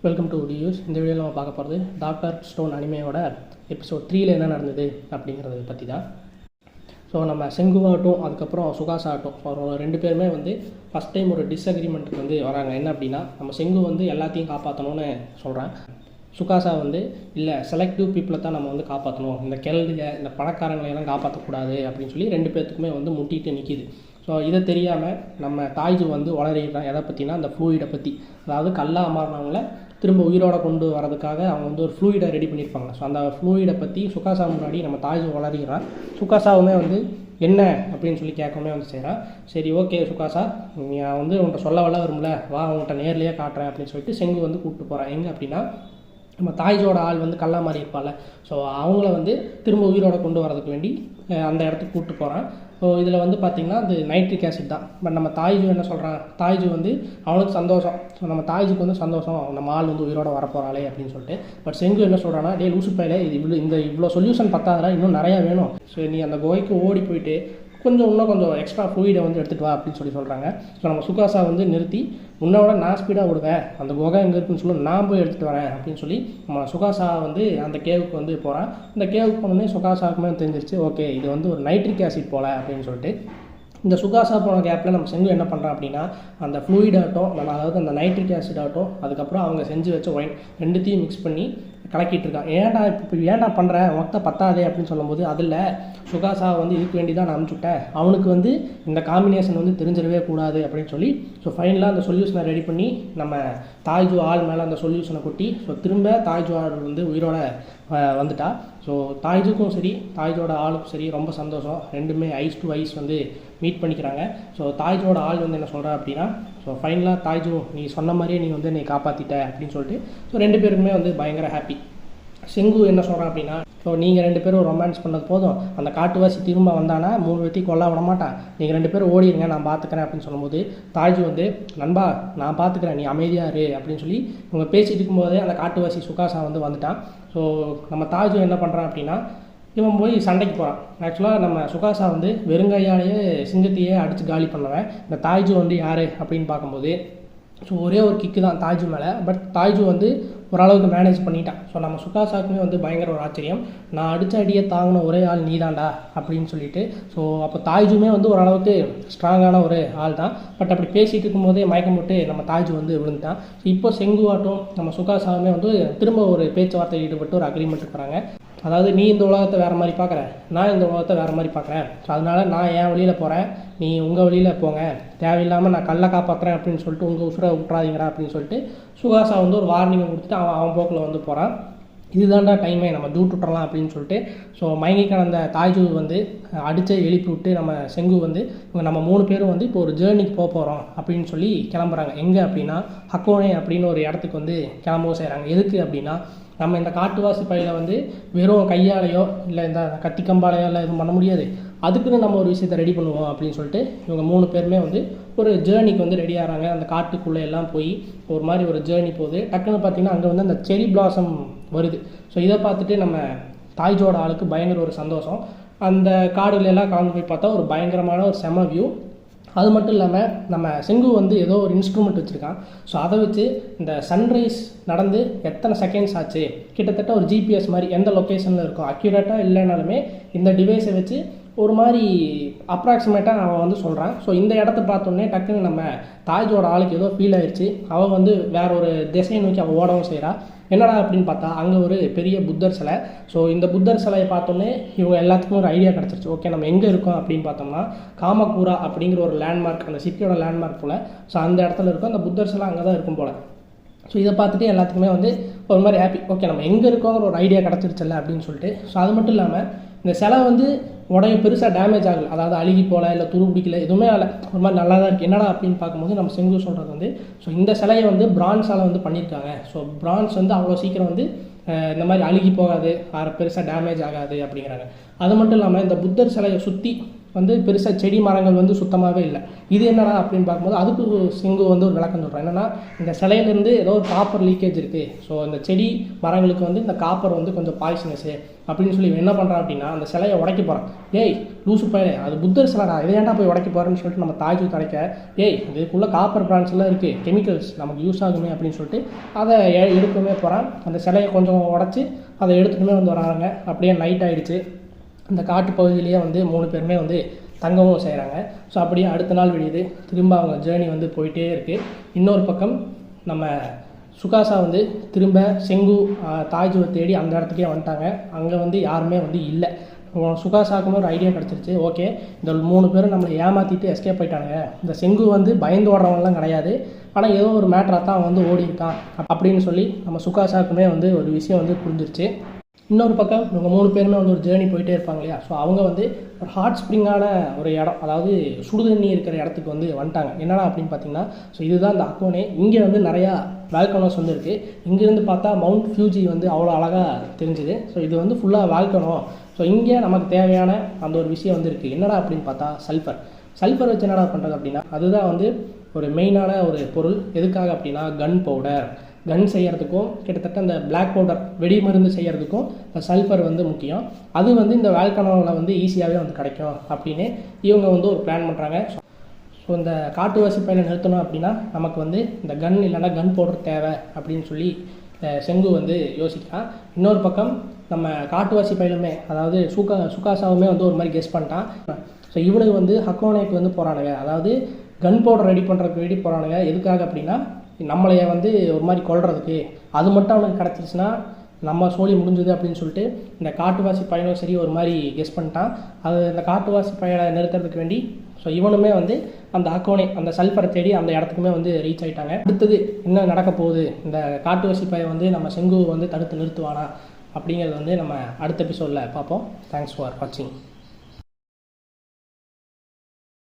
Welcome to டியூஸ். இந்த வீடியோவில் நம்ம பார்க்க போகிறது டாக்டர் ஸ்டோன் அனிமையோட எபிசோட் 3ல் என்ன நடந்தது அப்படிங்கிறத பற்றி தான். ஸோ நம்ம செங்குவாகட்டும் அதுக்கப்புறம் சுகாசாகட்டும் அவர் ரெண்டு பேருமே ஃபஸ்ட் டைம் ஒரு டிஸ்அக்ரிமெண்ட்டுக்கு வராங்க. என்ன அப்படின்னா, நம்ம செங்கு எல்லாத்தையும் காப்பாற்றணும்னு சொல்கிறேன். சுகாசா இல்லை செலக்டிவ் பீப்புளை தான் நம்ம காப்பாற்றணும், இந்த கெல்டுக இந்த பணக்காரங்களையெல்லாம் காப்பாற்றக்கூடாது அப்படின்னு சொல்லி ரெண்டு பேர்த்துக்குமே முட்டிட்டு நிற்கிது. ஸோ இதை தெரியாமல் நம்ம தாய்ஜு வளரிடுறான். எதை பற்றினா அந்த ஃப்ளூயிடை பற்றி, அதாவது கல்லாக மாறினவங்கள திரும்ப உயிரோட கொண்டு வரதுக்காக அவங்க ஒரு ஃப்ளூயிடை ரெடி பண்ணியிருப்பாங்க. ஸோ அந்த ஃப்ளூயிடை பற்றி சுகாசா முன்னாடி நம்ம தாய்ஜு வளரிடுறான். சுகாசாவுமே என்ன அப்படின்னு சொல்லி கேட்கவுமே செய்கிறான். சரி ஓகே சுகாசா, நீ உன்கிட்ட சொல்ல வரும்ல, வா உன்கிட்ட நேர்லேயே காட்டுறேன் அப்படின்னு சொல்லிட்டு செங்கு கூப்பிட்டு போகிறான். எங்கே அப்படின்னா, நம்ம தாய்ஜோட ஆள் கல்லா மாதிரி இருப்பாள். ஸோ அவங்கள திரும்ப உயிரோட கொண்டு வரதுக்கு வேண்டி அந்த இடத்துக்கு கூப்பிட்டு போகிறான். ஸோ இதில் பார்த்திங்கன்னா அது நைட்ரிக் ஆசிட் தான். பட் நம்ம தாய்ஜு என்ன சொல்கிறான், தாய்ஜு அவனுக்கு சந்தோஷம். ஸோ நம்ம தாய்ஜுக்கு சந்தோஷம், நம்ம ஆள் உயிரோட வரப்போகிறாளே அப்படின்னு சொல்லிட்டு. பட் செங்கு என்ன சொல்கிறான்னா, டே லூசு பையில, இது இவ்வளோ சொல்யூஷன் பத்தாதா, இன்னும் நிறையா வேணும். ஸோ நீ அந்த குகைக்கு ஓடி போயிட்டு இன்னும் கொஞ்சம் எக்ஸ்ட்ரா ஃப்ளூயிடை எடுத்துகிட்டு வா அப்படின்னு சொல்கிறாங்க. ஸோ நம்ம சுகாசா நிறுத்தி, உன்னோட நான் ஸ்பீடாக விடுவேன், அந்த குகை எங்கே இருக்குன்னு சொல்லி நான் போய் எடுத்துகிட்டு வரேன் அப்படின்னு சொல்லி நம்ம சுகாசா அந்த கேவுக்கு போகிறான். அந்த கேவுக்கு போனோடனே சுகாசாவுக்குமே தெரிஞ்சிருச்சு, ஓகே இது ஒரு நைட்ரிக் ஆசிட் போல் அப்படின்னு சொல்லிட்டு. இந்த சுகாசா போன கேப்பில் நம்ம செஞ்சு என்ன பண்ணுறோம் அப்படின்னா, அந்த ஃப்ளூயிட் ஆகட்டும், அதாவது அந்த நைட்ரிக் ஆசிட் ஆகட்டும், அதுக்கப்புறம் அவங்க செஞ்சு வச்ச ஒயின் ரெண்டுத்தையும் மிக்ஸ் பண்ணி கலக்கிட்டு இருக்கான். ஏன்டா பண்ணுற, மொத்தம் பத்தாதே அப்படின்னு சொல்லும்போது, அதில் சுகாசா இதுக்கு வேண்டி தான் நான் அனுப்பிச்சுட்டேன், அவனுக்கு இந்த காம்பினேஷன் தெரிஞ்சிடவே கூடாது அப்படின்னு சொல்லி. ஸோ ஃபைனலாக அந்த சொல்யூஷனை ரெடி பண்ணி நம்ம தாய்ஜு ஆள் மேலே அந்த சொல்யூஷனை கொட்டி, ஸோ திரும்ப தாய்ஜு ஆள் உயிரோட வந்துட்டா. ஸோ தாய்ஜுக்கும் சரி தாய்ஜோட ஆளுக்கும் சரி ரொம்ப சந்தோஷம். ரெண்டுமே ஐஸ் டு ஐஸ் மீட் பண்ணிக்கிறாங்க. ஸோ தாய்ஜோட ஆள் என்ன சொல்கிறா அப்படின்னா, ஸோ ஃபைனலாக தாய்ஜு நீ சொன்ன மாதிரியே நீ நீ காப்பாற்றிட்ட அப்படின்னு சொல்லிட்டு. ஸோ ரெண்டு பேருக்குமே பயங்கர ஹாப்பி. செங்கு என்ன சொல்கிறான் அப்படின்னா, ஸோ நீங்கள் ரெண்டு பேரும் ரொமான்ஸ் பண்ணது போதும், அந்த காட்டுவாசி திரும்ப வந்தானா 3 வெட்டி கொல்ல விட மாட்டான், நீங்கள் ரெண்டு பேரும் ஓடிடுங்க, நான் பார்த்துக்கிறேன் அப்படின்னு சொல்லும்போது, தாய்ஜு நண்பா நான் பார்த்துக்கிறேன், நீ அமைதியாக இரு அப்படின்னு சொல்லி இவங்க பேசிகிட்டு இருக்கும்போதே அந்த காட்டுவாசி சுகாசா வந்துட்டான். ஸோ நம்ம தாய்ஜு என்ன பண்ணுறான் அப்படின்னா, இவன் போய் சண்டைக்கு போகிறான். ஆக்சுவலாக நம்ம சுகாசா வெறுங்கையாலேயே சிங்கத்தையே அடித்து காலி பண்ணுவேன். இந்த தாய்ஜு யார் அப்படின்னு பார்க்கும்போது, ஸோ ஒரே ஒரு கிக்கு தான் தாய்ஜு மேலே. பட் தாய்ஜு ஓரளவுக்கு மேனேஜ் பண்ணிட்டான். ஸோ நம்ம சுகாசாக்குமே பயங்கர ஒரு ஆச்சரியம், நான் அடித்த அடியை தாங்கின ஒரே ஆள் நீதாண்டா அப்படின்னு சொல்லிட்டு. ஸோ அப்போ தாய்ஜுமே ஓரளவுக்கு ஸ்ட்ராங்கான ஒரு ஆள் தான். பட் அப்படி பேசிகிட்டு இருக்கும்போதே மயக்கம் போட்டு நம்ம தாய்ஜு விழுந்துட்டான். ஸோ இப்போ செங்குவாட்டும் நம்ம சுகாசாவுமே திரும்ப ஒரு பேச்சுவார்த்தை ஈடுபட்டு ஒரு அக்ரிமெண்ட் போகிறாங்க. அதாவது நீ இந்த உலகத்தை வேறு மாதிரி பார்க்குற, நான் இந்த உலகத்தை வேறு மாதிரி பார்க்குறேன். ஸோ அதனால் நான் என் வழியில் போகிறேன், நீ உங்கள் வழியில் போங்க, தேவையில்லாமல் நான் கல்லை காப்பாற்றுறேன் அப்படின்னு சொல்லிட்டு உங்கள் உசுரை விட்றாதீங்கடா அப்படின்னு சொல்லிட்டு சுகாசா ஒரு வார்னிங்கை கொடுத்துட்டு அவன் போக்கில் போகிறான். இதுதான்டா டைமே, நம்ம ஜூட் விட்டுறலாம் அப்படின்னு சொல்லிட்டு. ஸோ மயங்கி கடந்த தாய்ஜு அடித்து எழுப்பி விட்டு நம்ம செங்கு இவங்க நம்ம 3 பேரும் இப்போ ஒரு ஜேர்னிக்கு போகிறோம் அப்படின்னு சொல்லி கிளம்புறாங்க. எங்கே அப்படின்னா, ஹக்கோனே அப்படின்னு ஒரு இடத்துக்கு கிளம்பவும் செய்கிறாங்க. எதுக்கு அப்படின்னா, நம்ம இந்த காட்டுவாசி பையில் வெறும் கையாலையோ இல்லை இந்த கத்தி கம்பாலையோ இல்லை எதுவும் பண்ண முடியாது, அதுக்குன்னு நம்ம ஒரு விஷயத்தை ரெடி பண்ணுவோம் அப்படின்னு சொல்லிட்டு இவங்க 3 பேருமே ஒரு ஜேர்னிக்கு ரெடி ஆகிறாங்க. அந்த காட்டுக்குள்ளே எல்லாம் போய் ஒரு மாதிரி ஒரு ஜேர்னி போகுது. டக்குன்னு பார்த்தீங்கன்னா அங்கே அந்த செரி பிளாசம் வருது. ஸோ இதை பார்த்துட்டு நம்ம தாய்ஜோட ஆளுக்கு பயங்கர ஒரு சந்தோஷம். அந்த காடுகளெல்லாம் கலந்து போய் பார்த்தா ஒரு பயங்கரமான ஒரு செம வியூ. அது மட்டும் இல்லாமல் நம்ம செங்கு ஏதோ ஒரு இன்ஸ்ட்ருமெண்ட் வச்சுருக்கான். ஸோ அதை வச்சு இந்த சன்ரைஸ் நடந்து எத்தனை செகண்ட்ஸ் ஆச்சு, கிட்டத்தட்ட ஒரு ஜிபிஎஸ் மாதிரி எந்த லொக்கேஷனில் இருக்கும், அக்யூரேட்டாக இல்லைனாலுமே இந்த டிவைஸை வச்சு ஒரு மாதிரி அப்ராக்சிமேட்டாக அவன் சொல்கிறான். ஸோ இந்த இடத்த பார்த்தோன்னே டக்குன்னு நம்ம தாய்ஜோட ஆளுக்கு ஏதோ ஃபீல் ஆயிடுச்சு. அவன் வேற ஒரு திசையை நோக்கி அவள் ஓடவும் செய்கிறான். என்னடா அப்படின்னு பார்த்தா அங்கே ஒரு பெரிய புத்தர் சிலை. ஸோ இந்த புத்தர் சிலையை பார்த்தோன்னே இவங்க எல்லாத்துக்கும் ஒரு ஐடியா கிடச்சிருச்சு. ஓகே நம்ம எங்கே இருக்கோம் அப்படின்னு பார்த்தோம்னா, காமக்கூரா அப்படிங்கிற ஒரு லேண்ட்மார்க், அந்த சிட்டியோட லேண்ட்மார்க் போல். ஸோ அந்த இடத்துல இருக்கும், அந்த புத்தர் சிலை அங்கே தான் இருக்கும் போல். ஸோ இதை பார்த்துட்டு எல்லாத்துக்குமே ஒரு மாதிரி ஹாப்பி, ஓகே நம்ம எங்கே இருக்கோங்கிற ஒரு ஐடியா கிடச்சிருச்சல்ல அப்படின்னு சொல்லிட்டு. ஸோ அது மட்டும் இல்லாமல் இந்த சிலை உடைய பெருசாக டேமேஜ் ஆகலை, அதாவது அழுகி போகல இல்லை துரு பிடிக்கல, எதுவுமே ஆகலை, ஒரு மாதிரி நல்லா தான் இருக்குது. என்னடா அப்படின்னு பார்க்கும்போது நம்ம செங்கு சொல்கிறது ஸோ இந்த சிலையை பிரான்ஸால் பண்ணியிருக்காங்க. ஸோ பிரான்ஸ் அவ்வளோ சீக்கிரம் இந்த மாதிரி அழுகி போகாது, பெருசாக டேமேஜ் ஆகாது அப்படிங்கிறாங்க. அது மட்டும் இல்லாமல் இந்த புத்தர் சிலையை சுற்றி வந்து பெருசாக செடி மரங்கள் வந்து சுத்தமாகவே இல்லை. இது என்னடா அப்படின்னு பார்க்கும்போது அதுக்கு செங்கு வந்து ஒரு விளக்கம் சொல்கிறேன். என்னென்னா இந்த சிலையிலேருந்து ஏதோ ஒரு காப்பர் லீக்கேஜ் இருக்குது. ஸோ இந்த செடி மரங்களுக்கு வந்து இந்த காப்பர் வந்து கொஞ்சம் பாய்சனஸு அப்படின்னு சொல்லி என்ன பண்ணுறான் அப்படின்னா அந்த சிலையை உடைக்க போகிறான். ஏய் லூசு பையனே, அது புத்தர் சிலைடா, இதை ஏன்டா போய் உடைக்க போகிறேன்னு சொல்லிட்டு நம்ம தாஜு தடைக்க, ஏய் இதுக்குள்ளே காப்பர் பிரான்ஸ் எல்லாம் இருக்குது, கெமிக்கல்ஸ் நமக்கு யூஸ் ஆகுமே அப்படின்னு சொல்லிட்டு அதை எடுக்கவே போகிறான். அந்த சிலையை கொஞ்சம் உடச்சி அதை எடுத்துகிட்டுமே வந்து வராங்க. அப்படியே நைட் ஆகிடுச்சு. இந்த காட்டு பகுதியிலேயே வந்து 3 பேருமே வந்து தங்கவும் செய்கிறாங்க. ஸோ அப்படியே அடுத்த நாள் விடியுது. திரும்ப அவங்க ஜேர்னி வந்து போயிட்டே இருக்குது. இன்னொரு பக்கம் நம்ம சுகாசா வந்து திரும்ப செங்கு தாஜுவை தேடி அந்த இடத்துக்கே வந்துட்டாங்க. அங்கே வந்து யாருமே வந்து இல்லை. சுகாசாக்குமே ஒரு ஐடியா கிடச்சிருச்சு. ஓகே, இந்த 3 பேரும் நம்மளை ஏமாற்றிட்டு எஸ்கேப் போயிட்டானுங்க. இந்த செங்கு வந்து பயந்து ஓடுறவங்கலாம் கிடையாது, ஆனால் ஏதோ ஒரு மேட்டராக தான் அவன் வந்து ஓடி இருக்கான் அப்படின்னு சொல்லி நம்ம சுகாசாக்குமே வந்து ஒரு விஷயம் வந்து புரிஞ்சிருச்சு. இன்னொரு பக்கம் இவங்க 3 பேருமே வந்து ஒரு ஜேர்னி போயிட்டே இருப்பாங்க இல்லையா. ஸோ அவங்க வந்து ஒரு ஹாட் ஸ்ப்ரிங்கான ஒரு இடம், அதாவது சுடுதண்ணி இருக்கிற இடத்துக்கு வந்து வந்துட்டாங்க. என்னடா அப்படின்னு பார்த்தீங்கன்னா, ஸோ இதுதான் இந்த அக்கோனே. இங்கே வந்து நிறையா வால்கனோஸ் வந்து இருக்குது. இங்கேருந்து பார்த்தா மவுண்ட் ஃபியூஜி வந்து அவ்வளோ அழகாக தெரிஞ்சுது. ஸோ இது வந்து ஃபுல்லாக வால்கனோ. ஸோ இங்கே நமக்கு தேவையான அந்த ஒரு விஷயம் வந்து இருக்குது. என்னடா அப்படின்னு பார்த்தா சல்ஃபர் வச்சு என்னடா பண்ணுறது அப்படின்னா, அதுதான் வந்து ஒரு மெயினான ஒரு பொருள். எதுக்காக அப்படின்னா கன் பவுடர், கன் செய்கிறதுக்கும் கிட்டத்தட்ட அந்த பிளாக் பவுடர் வெடி மருந்து செய்கிறதுக்கும் இந்த சல்ஃபர் வந்து முக்கியம். அது வந்து இந்த வால்கனோவில் வந்து ஈஸியாகவே வந்து கிடைக்கும் அப்படின்னு இவங்க வந்து ஒரு பிளான் பண்ணுறாங்க. ஸோ இந்த காட்டுவாசி பயிரை நிறுத்தணும் அப்படின்னா நமக்கு வந்து இந்த கன் இல்லைன்னா கன் பவுடர் தேவை அப்படின்னு சொல்லி செங்கு வந்து யோசிக்கலாம். இன்னொரு பக்கம் நம்ம காட்டுவாசி பயிலுமே, அதாவது சுகாசாவுமே வந்து ஒரு மாதிரி கெஸ் பண்ணிட்டான். ஸோ இவனுக்கு வந்து ஹக்கோனேக்கு வந்து போகிறானுங்க, அதாவது கன் பவுடர் ரெடி பண்ணுறதுக்கு ரெடி போகிறானுங்க. எதுக்காக அப்படின்னா நம்மளைய வந்து ஒரு மாதிரி கொல்றதுக்கு. அது மட்டும் அவனுக்கு கிடச்சிச்சுன்னா நம்ம சோழி முடிஞ்சுது அப்படின்னு சொல்லிட்டு இந்த காட்டுவாசி பையனும் சரி ஒரு மாதிரி கெஸ் பண்ணிட்டான். அது இந்த காட்டுவாசி பையனை நிறுத்துறதுக்கு வேண்டி ஸோ இவனுமே வந்து அந்த அக்கோனே அந்த சல்ஃபரை தேடி அந்த இடத்துக்குமே வந்து ரீச் ஆகிட்டாங்க. அடுத்தது என்ன நடக்க போகுது, இந்த காட்டுவாசி பையன் வந்து நம்ம செங்கு வந்து தடுத்து நிறுத்துவானா அப்படிங்கிறது வந்து நம்ம அடுத்த எபிசோடில் பார்ப்போம். தேங்க்ஸ் ஃபார் வாட்சிங்.